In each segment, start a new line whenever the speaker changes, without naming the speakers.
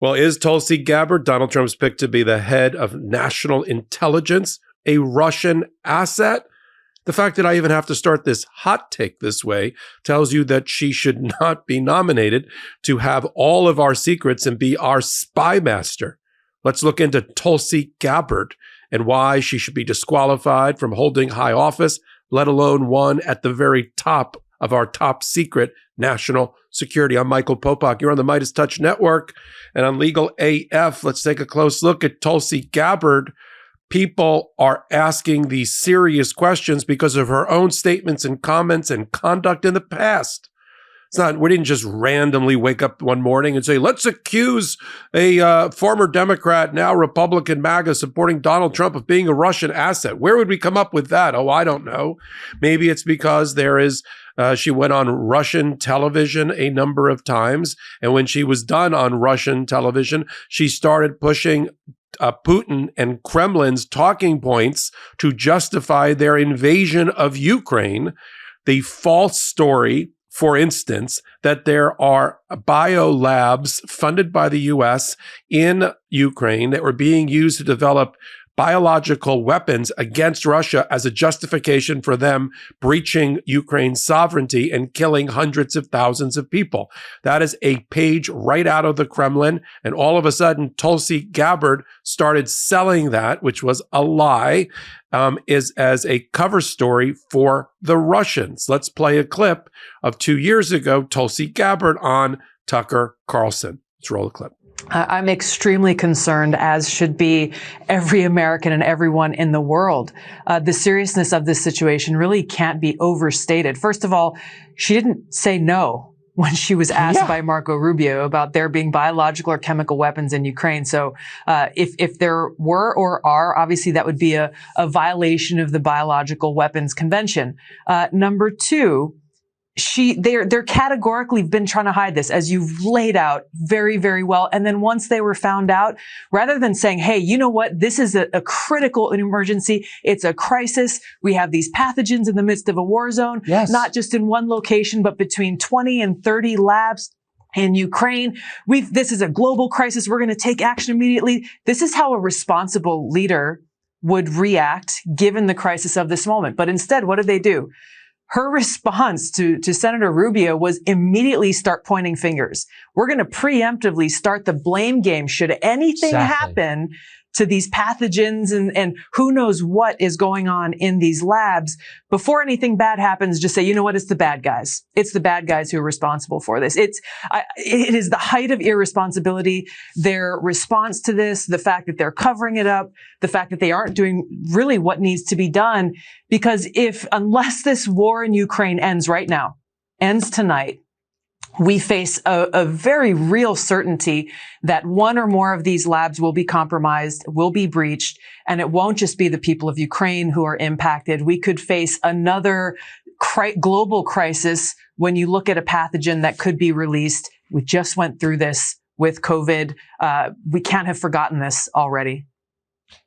Well, is Tulsi Gabbard, Donald Trump's pick to be the head of national intelligence, a Russian asset? The fact that I even have to start this hot take this way tells you that she should not be nominated to have all of our secrets and be our spy master. Let's look into Tulsi Gabbard and why she should be disqualified from holding high office, let alone one at the very top of our top secret national security. I'm Michael Popok. You're on the MeidasTouch Network and on Legal AF. Let's take a close look at Tulsi Gabbard. People are asking these serious questions because of her own statements and comments and conduct in the past. It's not, we didn't just randomly wake up one morning and say, let's accuse a former Democrat, now Republican MAGA supporting Donald Trump of being a Russian asset. Where would we come up with that? Oh, I don't know. Maybe it's because she went on Russian television a number of times. And when she was done on Russian television, she started pushing Putin and Kremlin's talking points to justify their invasion of Ukraine. The false story, for instance, that there are biolabs funded by the U.S. in Ukraine that were being used to develop biological weapons against Russia as a justification for them breaching Ukraine's sovereignty and killing hundreds of thousands of people. That is a page right out of the Kremlin. And all of a sudden, Tulsi Gabbard started selling that, which was a lie, is as a cover story for the Russians. Let's play a clip of 2 years ago, Tulsi Gabbard on Tucker Carlson. Let's roll the clip.
I'm extremely concerned, as should be every American and everyone in the world. The seriousness of this situation really can't be overstated. First of all, she didn't say no when she was asked by Marco Rubio about there being biological or chemical weapons in Ukraine. So if there were or are, obviously that would be a violation of the Biological Weapons Convention. Number two, they're categorically been trying to hide this, as you've laid out very, very well. And then once they were found out, rather than saying, hey, you know what, this is a critical emergency, it's a crisis, we have these pathogens in the midst of a war zone, not just in one location, but between 20 and 30 labs in Ukraine. This is a global crisis. We're going to take action immediately. This is how a responsible leader would react given the crisis of this moment. But instead, what did they do? Her response to Senator Rubio was immediately start pointing fingers. We're going to preemptively start the blame game should anything happen to these pathogens and who knows what is going on in these labs. Before anything bad happens, just say, you know what, it's the bad guys. It's the bad guys who are responsible for this. It is the height of irresponsibility. Their response to this, the fact that they're covering it up, the fact that they aren't doing really what needs to be done. Because unless this war in Ukraine ends right now, ends tonight, we face a very real certainty that one or more of these labs will be compromised, will be breached, and it won't just be the people of Ukraine who are impacted. We could face another global crisis when you look at a pathogen that could be released. We just went through this with COVID. We can't have forgotten this already.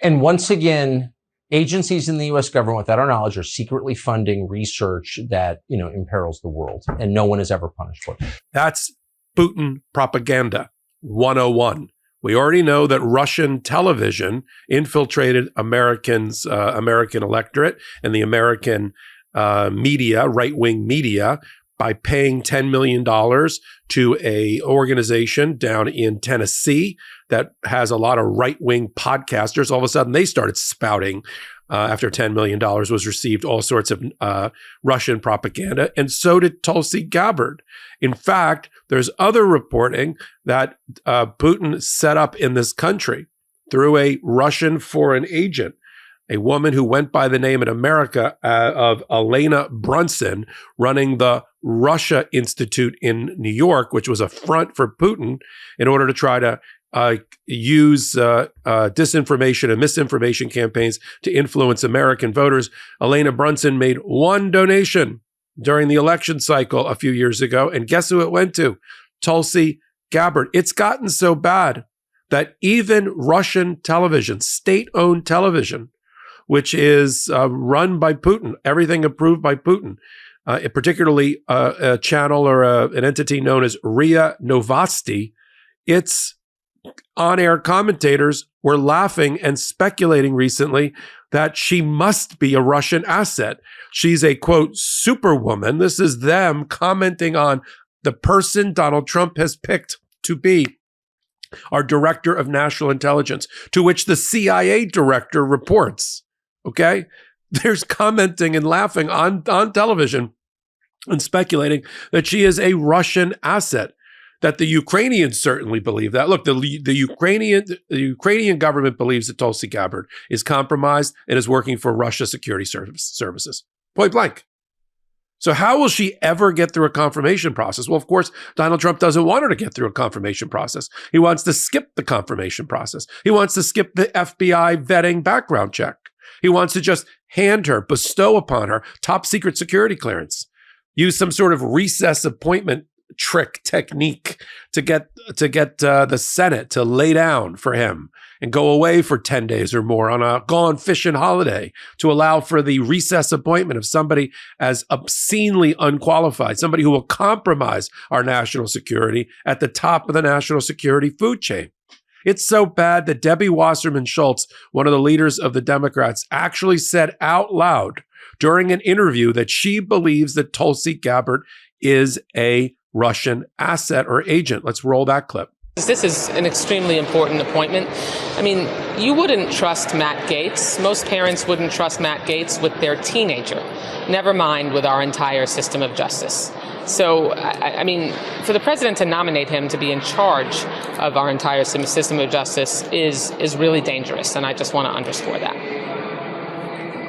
And once again, agencies in the U.S. government, without our knowledge, are secretly funding research that, imperils the world, and no one is ever punished for it.
That's Putin propaganda 101. We already know that Russian television infiltrated American electorate and the American media, right-wing media, by paying $10 million to a organization down in Tennessee that has a lot of right-wing podcasters. All of a sudden, they started spouting after $10 million was received all sorts of Russian propaganda, and so did Tulsi Gabbard. In fact, there's other reporting that Putin set up in this country through a Russian foreign agent, a woman who went by the name in America of Elena Brunson, running the Russia Institute in New York, which was a front for Putin in order to try to use disinformation and misinformation campaigns to influence American voters. Elena Brunson made one donation during the election cycle a few years ago, and guess who it went to? Tulsi Gabbard. It's gotten so bad that even Russian television, state-owned television, which is run by Putin, everything approved by Putin, particularly a channel or an entity known as RIA Novosti, its on-air commentators were laughing and speculating recently that she must be a Russian asset. She's a, quote, superwoman. This is them commenting on the person Donald Trump has picked to be our director of national intelligence, to which the CIA director reports. Okay? There's commenting and laughing on television and speculating that she is a Russian asset, that the Ukrainians certainly believe that. Look, the Ukrainian government believes that Tulsi Gabbard is compromised and is working for Russia's security services. Point blank. So how will she ever get through a confirmation process? Well, of course, Donald Trump doesn't want her to get through a confirmation process. He wants to skip the confirmation process. He wants to skip the FBI vetting background check. He wants to just hand her, bestow upon her top secret security clearance, use some sort of recess appointment trick technique to get the Senate to lay down for him and go away for 10 days or more on a gone fishing holiday to allow for the recess appointment of somebody as obscenely unqualified, somebody who will compromise our national security at the top of the national security food chain. It's so bad that Debbie Wasserman Schultz, one of the leaders of the Democrats, actually said out loud during an interview that she believes that Tulsi Gabbard is a Russian asset or agent. Let's roll that clip.
This is an extremely important appointment. I mean, you wouldn't trust Matt Gaetz. Most parents wouldn't trust Matt Gaetz with their teenager, never mind with our entire system of justice. So, I mean, for the president to nominate him to be in charge of our entire system of justice is really dangerous, and I just want to underscore that.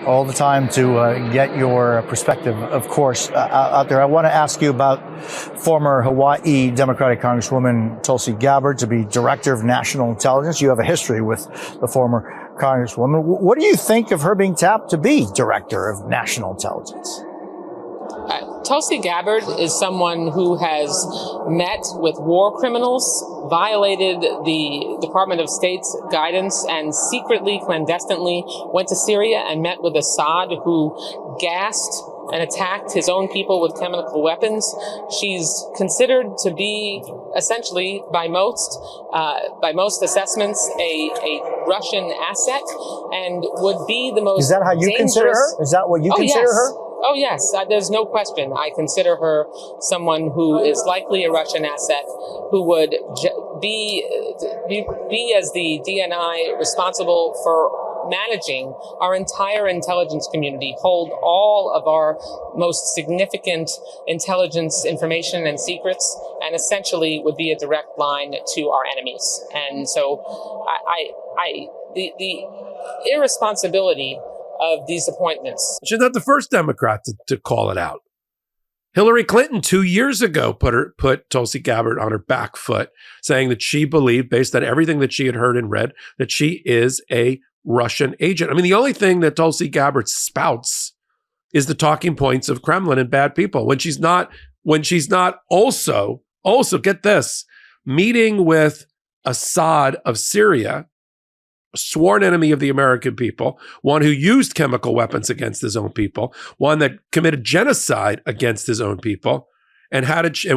All the time to get your perspective, of course, out there. I want to ask you about former Hawaii Democratic Congresswoman Tulsi Gabbard to be Director of National Intelligence. You have a history with the former Congresswoman. What do you think of her being tapped to be Director of National Intelligence?
Tulsi Gabbard is someone who has met with war criminals, violated the Department of State's guidance, and secretly, clandestinely went to Syria and met with Assad, who gassed and attacked his own people with chemical weapons. She's considered to be essentially, by most assessments, a Russian asset, and would be the most.
Is that how you consider her? Is that what you consider her?
Oh, yes. There's no question. I consider her someone who is likely a Russian asset, who would be as the DNI responsible for managing our entire intelligence community, hold all of our most significant intelligence information and secrets, and essentially would be a direct line to our enemies. And so the irresponsibility of these appointments.
She's not the first Democrat to call it out. Hillary Clinton 2 years ago put Tulsi Gabbard on her back foot, saying that she believed, based on everything that she had heard and read, that she is a Russian agent. I mean, the only thing that Tulsi Gabbard spouts is the talking points of Kremlin and bad people. When she's not also get this, meeting with Assad of Syria, a sworn enemy of the American people, one who used chemical weapons against his own people, one that committed genocide against his own people. And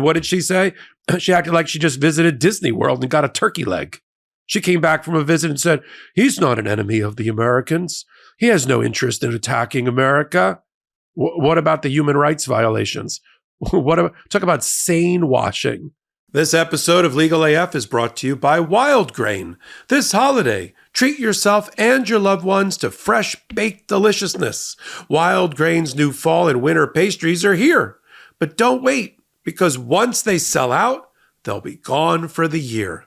what did she say? She acted like she just visited Disney World and got a turkey leg. She came back from a visit and said, he's not an enemy of the Americans. He has no interest in attacking America. What about the human rights violations? Talk about sane washing. This episode of Legal AF is brought to you by Wild Grain. This holiday, treat yourself and your loved ones to fresh baked deliciousness. Wild Grain's new fall and winter pastries are here. But don't wait, because once they sell out, they'll be gone for the year.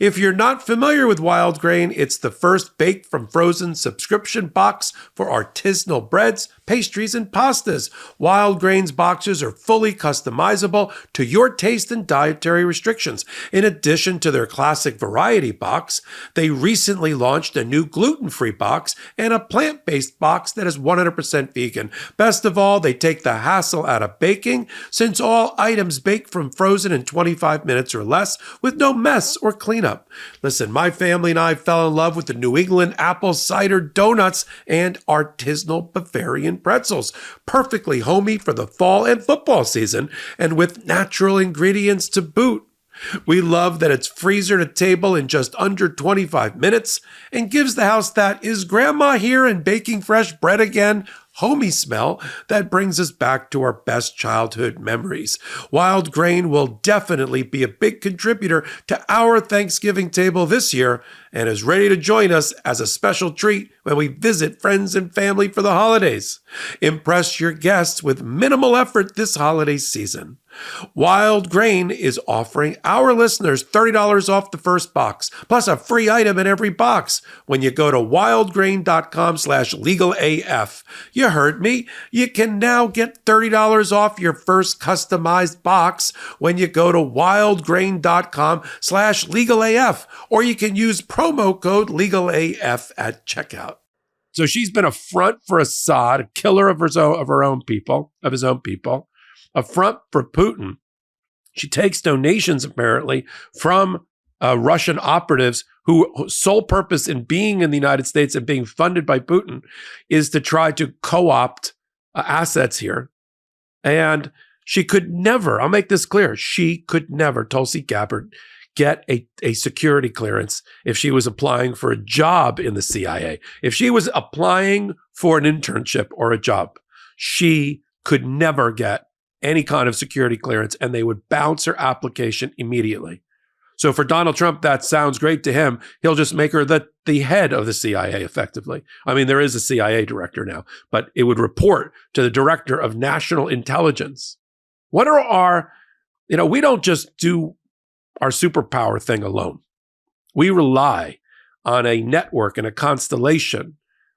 If you're not familiar with Wild Grain, it's the first baked from frozen subscription box for artisanal breads, pastries, and pastas. Wild Grain's boxes are fully customizable to your taste and dietary restrictions. In addition to their classic variety box, they recently launched a new gluten-free box and a plant-based box that is 100% vegan. Best of all, they take the hassle out of baking, since all items bake from frozen in 25 minutes or less with no mess or cleanup. Listen, my family and I fell in love with the New England apple cider donuts and artisanal Bavarian pretzels. Perfectly homey for the fall and football season, and with natural ingredients to boot. We love that it's freezer to table in just under 25 minutes and gives the house that "is grandma here and baking fresh bread again" homey smell that brings us back to our best childhood memories. Wild Grain will definitely be a big contributor to our Thanksgiving table this year and is ready to join us as a special treat when we visit friends and family for the holidays. Impress your guests with minimal effort this holiday season. Wild Grain is offering our listeners $30 off the first box, plus a free item in every box when you go to wildgrain.com/legalaf. You heard me. You can now get $30 off your first customized box when you go to wildgrain.com/legalaf, or you can use promo code legalaf at checkout. So she's been a front for Assad, a killer of his own people, a front for Putin. She takes donations, apparently, from Russian operatives whose sole purpose in being in the United States and being funded by Putin is to try to co-opt assets here. And she could never, I'll make this clear, she could never, Tulsi Gabbard, get a security clearance if she was applying for a job in the CIA. If she was applying for an internship or a job, she could never get any kind of security clearance, and they would bounce her application immediately. So for Donald Trump, that sounds great to him. He'll just make her the head of the CIA effectively. I mean, there is a CIA director now, but it would report to the director of national intelligence. What are our, we don't just do our superpower thing alone. We rely on a network and a constellation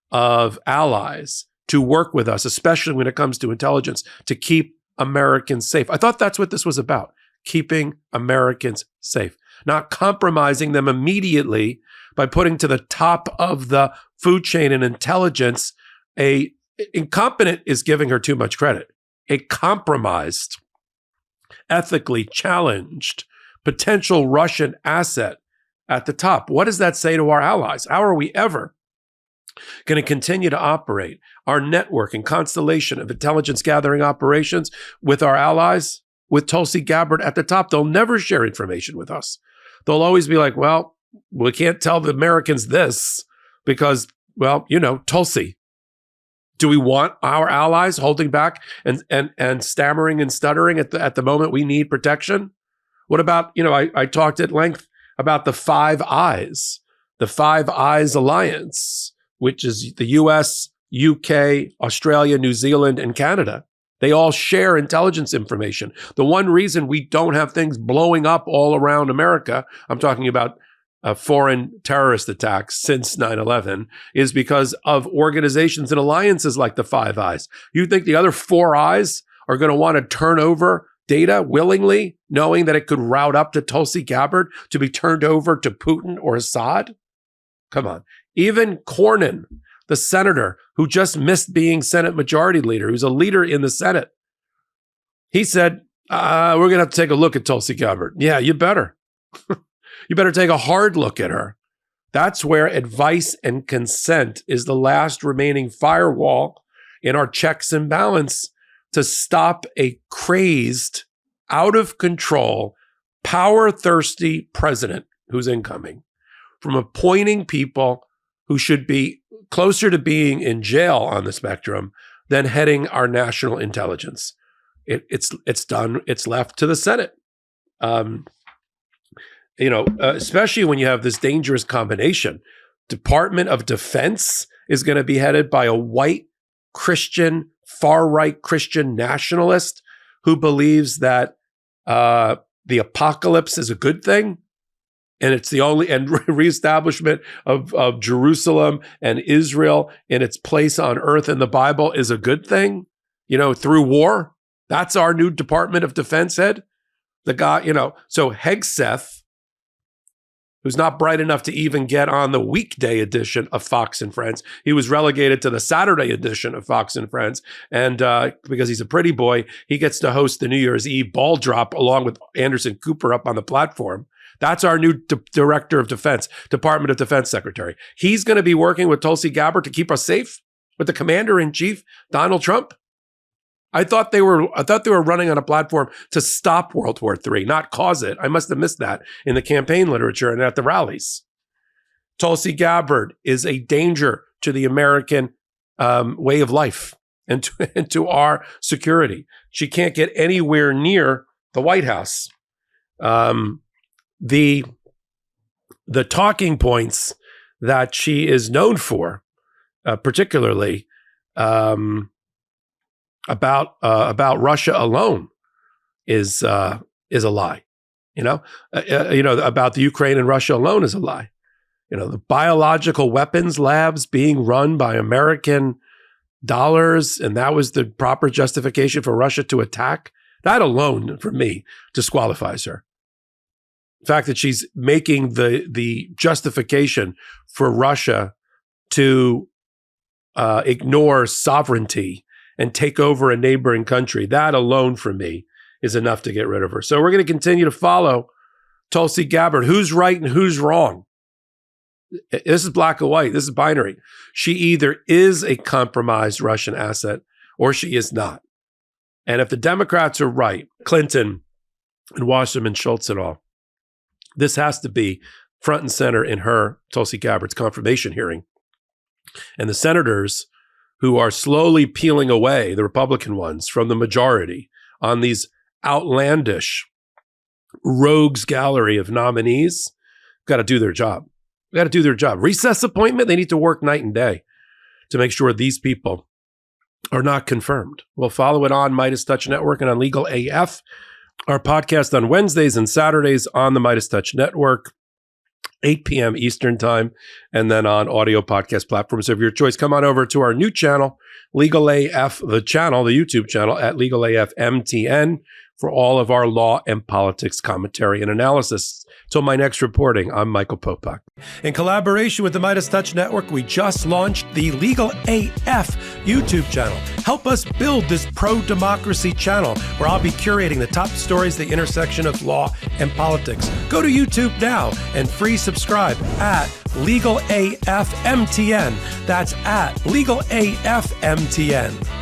of allies to work with us, especially when it comes to intelligence, to keep Americans safe. I thought that's what this was about, keeping Americans safe, not compromising them immediately by putting to the top of the food chain and intelligence. A incompetent is giving her too much credit. A compromised, ethically challenged, potential Russian asset at the top. What does that say to our allies? How are we ever going to continue to operate our network and constellation of intelligence gathering operations with our allies, with Tulsi Gabbard at the top? They'll never share information with us. They'll always be like, well, we can't tell the Americans this because, well, Tulsi. Do we want our allies holding back and stammering and stuttering at the moment we need protection? What about, I talked at length about the Five Eyes Alliance, which is the US, UK, Australia, New Zealand, and Canada. They all share intelligence information. The one reason we don't have things blowing up all around America, I'm talking about foreign terrorist attacks since 9/11, is because of organizations and alliances like the Five Eyes. You think the other Four Eyes are going to want to turn over data willingly, knowing that it could route up to Tulsi Gabbard to be turned over to Putin or Assad? Come on. Even Cornyn, the senator who just missed being Senate Majority Leader, who's a leader in the Senate, he said, we're going to have to take a look at Tulsi Gabbard. Yeah, you better. You better take a hard look at her. That's where advice and consent is the last remaining firewall in our checks and balance to stop a crazed, out of control, power-thirsty president who's incoming from appointing people who should be closer to being in jail on the spectrum than heading our national intelligence. It's done. It's left to the Senate. Especially when you have this dangerous combination. Department of Defense is going to be headed by a white Christian, far-right Christian nationalist who believes that the apocalypse is a good thing. And it's the only, and reestablishment of Jerusalem and Israel in its place on earth in the Bible is a good thing, through war. That's our new Department of Defense head. The guy, so Hegseth, who's not bright enough to even get on the weekday edition of Fox and Friends. He was relegated to the Saturday edition of Fox and Friends. And because he's a pretty boy, he gets to host the New Year's Eve ball drop along with Anderson Cooper up on the platform. That's our new Director of Defense, Department of Defense Secretary. He's going to be working with Tulsi Gabbard to keep us safe with the Commander-in-Chief, Donald Trump. I thought they were running on a platform to stop World War III, not cause it. I must have missed that in the campaign literature and at the rallies. Tulsi Gabbard is a danger to the American way of life and to our security. She can't get anywhere near the White House. The talking points that she is known for, particularly about Russia alone, is a lie. About the Ukraine and Russia alone is a lie. The biological weapons labs being run by American dollars, and that was the proper justification for Russia to attack. That alone, for me, disqualifies her. The fact that she's making the justification for Russia to ignore sovereignty and take over a neighboring country, that alone, for me, is enough to get rid of her. So we're going to continue to follow Tulsi Gabbard. Who's right and who's wrong? This is black and white. This is binary. She either is a compromised Russian asset or she is not. And if the Democrats are right, Clinton and Wasserman Schultz and all, this has to be front and center in Tulsi Gabbard's confirmation hearing. And the senators who are slowly peeling away, the Republican ones, from the majority on these outlandish rogues gallery of nominees, got to do their job. They got to do their job. Recess appointment, they need to work night and day to make sure these people are not confirmed. We'll follow it on MeidasTouch Network and on Legal AF, our podcast on Wednesdays and Saturdays on the MeidasTouch Network, 8 p.m. Eastern Time, and then on audio podcast platforms of your choice. Come on over to our new channel, Legal AF, the YouTube channel at Legal AF MTN, for all of our law and politics commentary and analysis. Till my next reporting, I'm Michael Popok. In collaboration with the MeidasTouch Network, we just launched the Legal AF YouTube channel. Help us build this pro-democracy channel where I'll be curating the top stories, the intersection of law and politics. Go to YouTube now and free subscribe at Legal AF MTN. That's at Legal AF MTN.